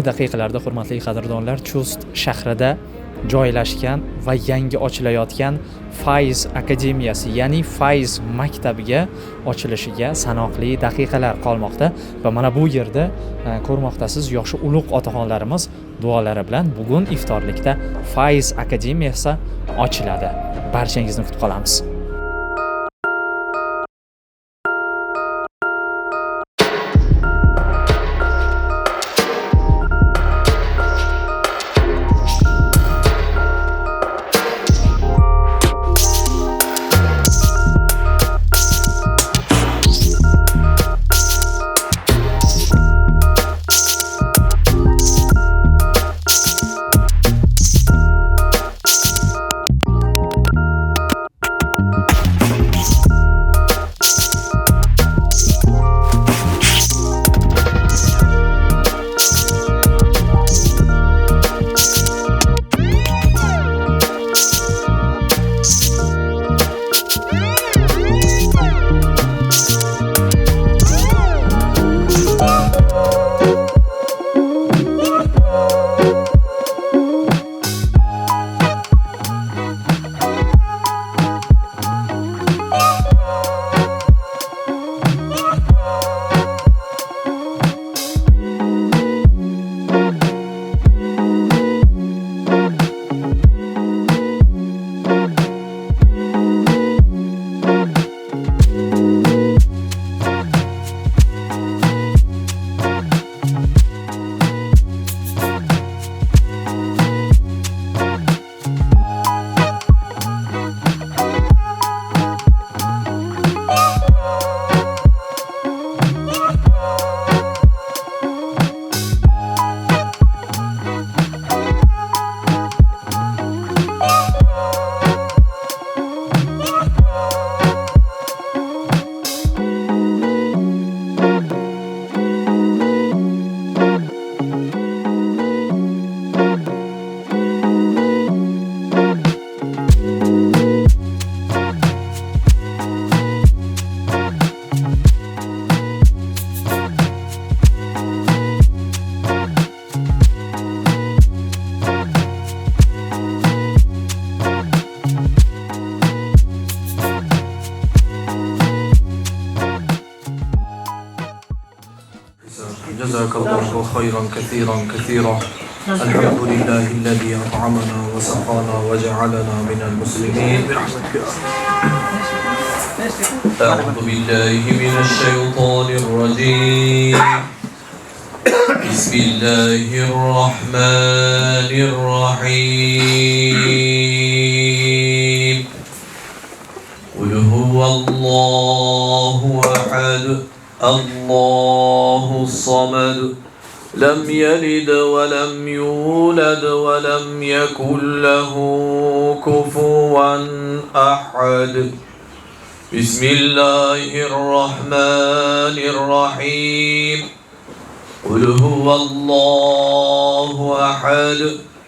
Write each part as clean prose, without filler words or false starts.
Ayni daqiqalarda hurmatli qadrdonlar, Chust shahrida joylashgan va yangi ochilayotgan Fayz akademiyasi, ya'ni Fayz maktabiga ochilishiga sanoqli daqiqalar qolmoqda va mana bu yerda ko'rmoqdasiz, yoshi ulug' otaxonlarimiz duolari bilan bugun iftorlikda Fayz akademiyasi ochiladi. Barchangizni kutib qolamiz. جزاك الله خيرا كثيرا. الحمد لله الذي أطعمنا وسقانا وجعلنا من المسلمين برحمتك. أعوذ بالله من الشيطان الرجيم. بسم الله الرحمن الرحيم. قل هو الله أحد الله الصمد لم يلد ولم يولد ولم يكن له كفوا أحد. بسم الله الرحمن الرحيم. قل هو الله أحد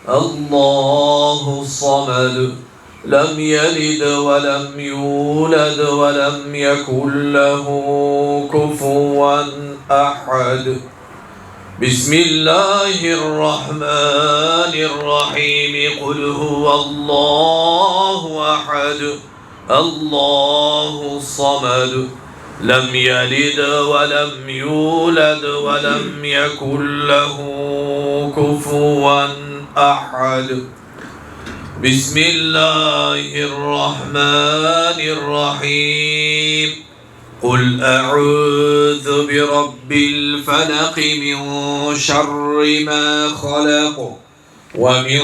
الله الصمد لم يلد ولم يولد ولم يكن له كفوا أحد. بسم الله الرحمن الرحيم. قل هو الله أحد الله الصمد لم يلد ولم يولد ولم يكن له كفوا أحد. بسم الله الرحمن الرحيم. قل أعوذ برب الفلق من شر ما خلق ومن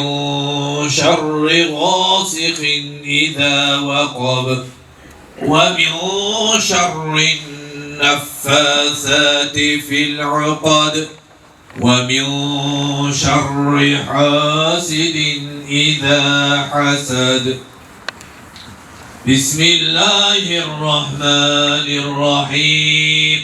شر غاسق إذا وقب ومن شر النفاثات في العقد ومن شر حاسد إذا حسد. بسم الله الرحمن الرحيم.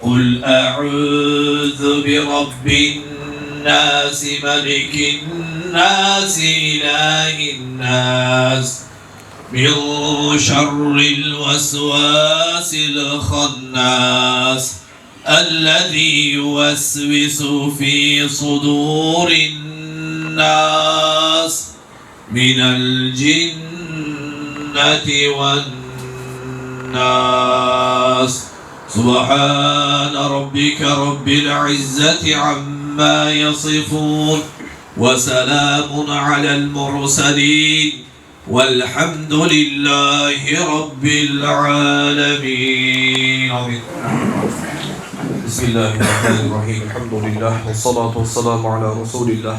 قل أعوذ برب الناس ملك الناس إله الناس من شر الوسواس الخناس الذي يوسوس في صدور الناس من الجنة والناس. سبحان ربك رب العزة عما يصفون وسلام على المرسلين والحمد لله رب العالمين. بسم الله الرحمن الرحيم. الحمد لله والصلاة والسلام على رسول الله.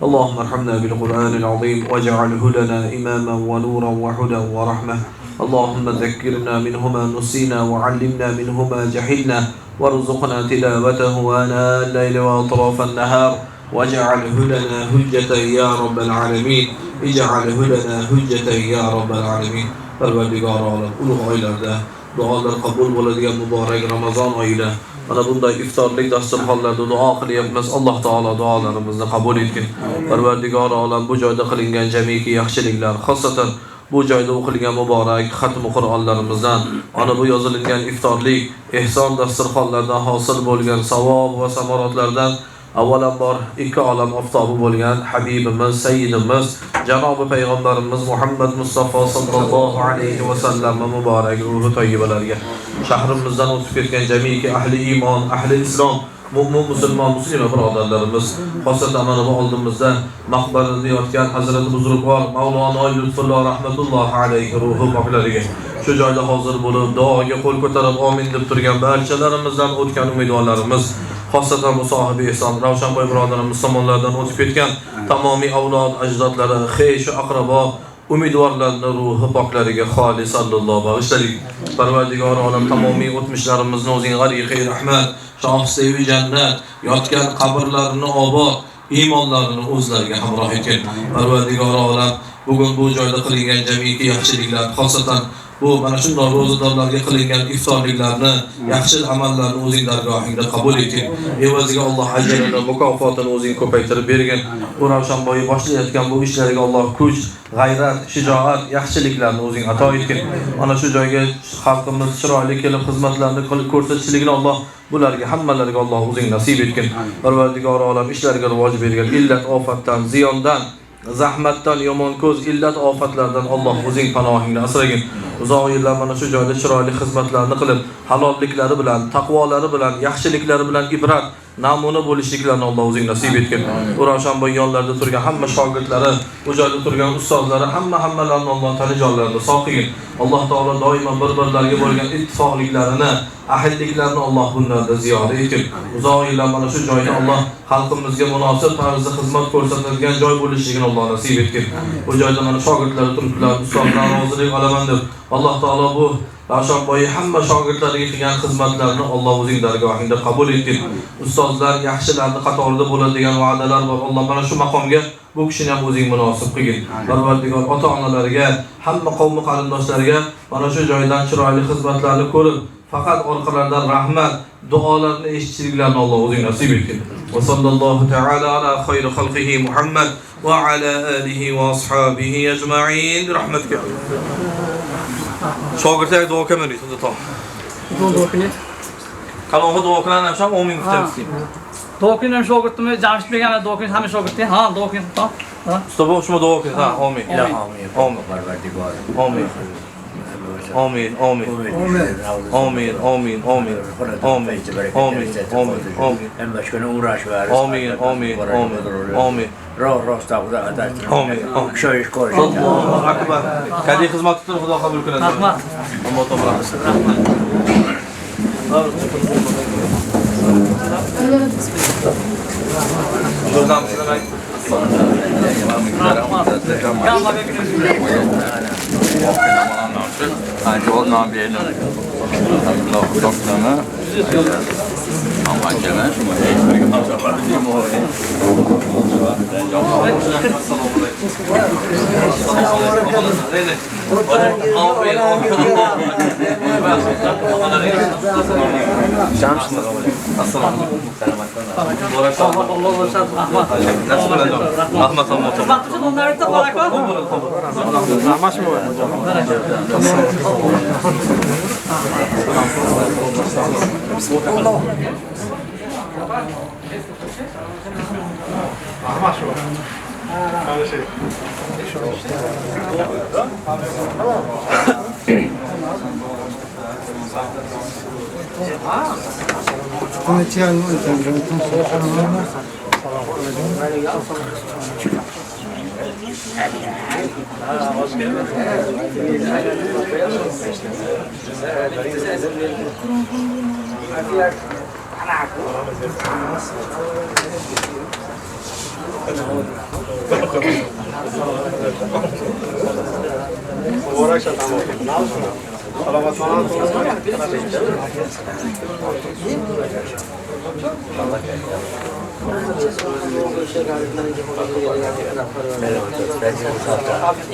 اللهم ارحمنا بالقرآن العظيم واجعله لنا إماما ونورا وهدى ورحمة. اللهم ذكرنا منهما نسينا وعلمنا منهما جهلنا وارزقنا تلاوته آناء الليل وأطراف النهار واجعله لنا حجة يا رب العالمين. اجعله لنا حجة يا رب العالمين. Parvardigor olam, ulug' oylarda duolar qabul bo'ladigan muborak Ramazon oyida mana bunday iftorlik dasturxonlarda duo qilyapmiz. Alloh taolo duolarimizni qabul etsin. Parvardigor olam, bu joyda qilingan jamiki yaxshiliklar, xosatan bu joyda o'qilgan muborak xatmi Qur'onlarimizdan, ana bu yozilgan iftorlik, ehson dasturxonlardan hosil bo'lgan savob va samoratlardan avvalambor ikki olam oftobi bo'lgan Habibimiz, Sayyidimiz, Janobi Payg'ambarimiz Muhammad Mustafa sallallohu alayhi va sallam muborak ruhi tayyibalarga, shahrimizdan o'tib ketgan jamiki ahli iymon, ahli islom, mu'min musulmon muslima birodarlarimiz, xosatan mana bu oldimizda maqbarada yotgan Hazrat Buzrukvor Mavlono Lutfulloh rahmatullohi alayhi ruhi poklariga, shu joyda hozir bo'lib duoga qo'l ko'tarib amin deb turgan barchalarimizdan o'tgan umidvorlarimiz, xosatan bu sohibi ehson Ravshanboy birodarimiz tomonlaridan o'tib ketgan tamomiy avlod ajdodlari, xeysh aqrabo umidvorlarning ruhi poklariga xolisalloh bag'ishlaylik. Parvardigor olam, tamomiy o'tmishlarimizni o'zing g'ariqi rahmat, shohsevi jannat, yotgan qabrlarini obod, iymonlarini o'zlariga hamroh etgin. Parvardigor olam, bugun bu joyda qilingan jamiki yaxshiliklar, xosatan bu mana shunday ro'zadorlarga qilingan iftorliklarni, yaxshi amallarni o'zing dargohingda qabul etgin. Evaziga Alloh ajrini, mukofotini o'zing ko'paytirib bergin. Bu Ravshanboy boshlayotgan bu ishlariga Alloh kuch, g'ayrat, shijoat, yaxshiliklarni o'zing ato etgin. Mana shu joyga xalqimiz chiroyli kelib xizmatlarni qilib ko'rsatishligini Alloh bularga hammalariga Alloh o'zing nasib etgin. Parvardigor olam, ishlariga rivoj bergin. Illat, ofatdan, ziyondan, zahmatdan, yomon ko'z, illat, ofatlardan Alloh o'zing panohingda asragin. Uzoq yillar mana shu joyda chiroyli xizmatlarni qilib, halolliklari bilan, taqvolari bilan, yaxshiliklari bilan ibrat, namuna bo'lishliklarini Alloh o'zing nasib etgin. Bu Ravshanboy yonlarida turgan hamma shogirdlari, bu joyda turgan ustozlari, hammalarni Alloh tani jonlarida saqlagin. Alloh taolo doimo bir-birlariga bo'lgan ittifoqliklarini, ahilliklarini Alloh bunlarda ziyoda etgin. Uzoq yillar mana shu joyda Alloh xalqimizga munosib tarzda xizmat ko'rsatilgan joy bo'lishligini Alloh nasib etgin. Bu joyda mana shogirdlar turibdilar, ustozlar rozilik olaman deb Alloh taolo bu Ravshanboy hamma shogirdlariga qilgan xizmatlarini Alloh o'zing dargohingda qabul etgin. Ustozlar yaxshilarning qatorida bo'ladigan va'dalar bor. Alloh mana shu maqomga bu kishini ham o'zing munosib qilgin. Parvardigor ota-onalariga, hamma qavm qarindoshlariga mana shu joydan chiroyli xizmatlarni ko'rib, faqat orqalaridan rahmat, duolarni eshitishliklarini Alloh o'zing nasib etgin. Va sallallohu ta'ala ala xayri xalqihi Muhammad va ala alihi va ashabihi ajma'in rahmatika. Shogirdlar duo qilmaydi, unda to. Duo qiling. Kalonga duo qilaman, ham 10 ming kutamiz. Duo qiling shogirdimni, Jamshid begani duo qiling, hamma shogirdga. Ha, duo qiling to. Ustobo shuma duo qiling. Ha, amin. Amin. Parvardigor. Amin. Amin. Amin. Amin. Amin. Amin. Amin. Amin. Amin. En başkanı uğraş var. Amin. Amin. Amin. Amin. Rostavda adat. Amin. Şöyle koy. Allohu akbar. Kadi xizmat qilib Xudo qabul qiladi. Rahmat. Alloh taolo. Assalamu alaikum. Rahmat uchun onlarga barakot.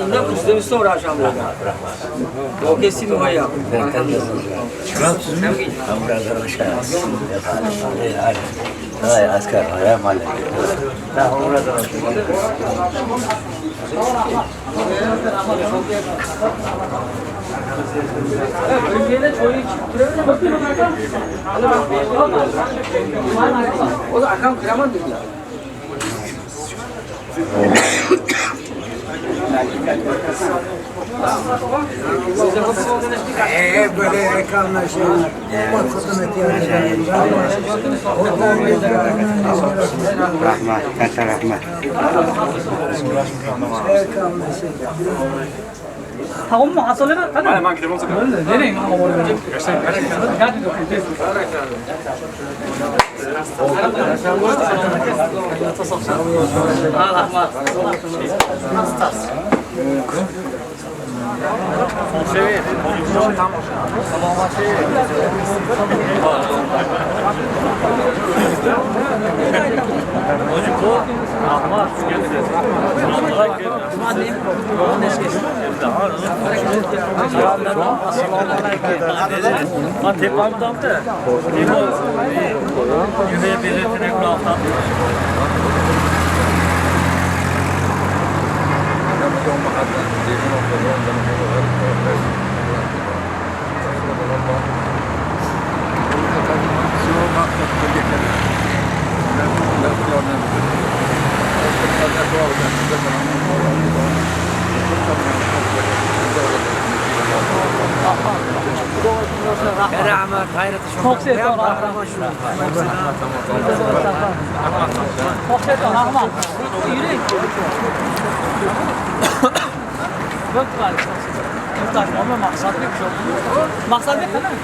Indah kızdım sonra akşam oldu. O kesin var ya. Hay asker ya malik. O da akşam kıramadı ya. Böyle ekranlar şey, Rahmat, kata rahmat. Tamam mı? Hasalı mı? Hadi. Ben gidelim o zaman. Nereye? Rahmat. Rahmat, hayret Çok sevdim Rahmat. Çok sevdim Rahmat. Yürü. Yok galiba. Yok galiba ama maksat bir şey. Maksat bir tane mi?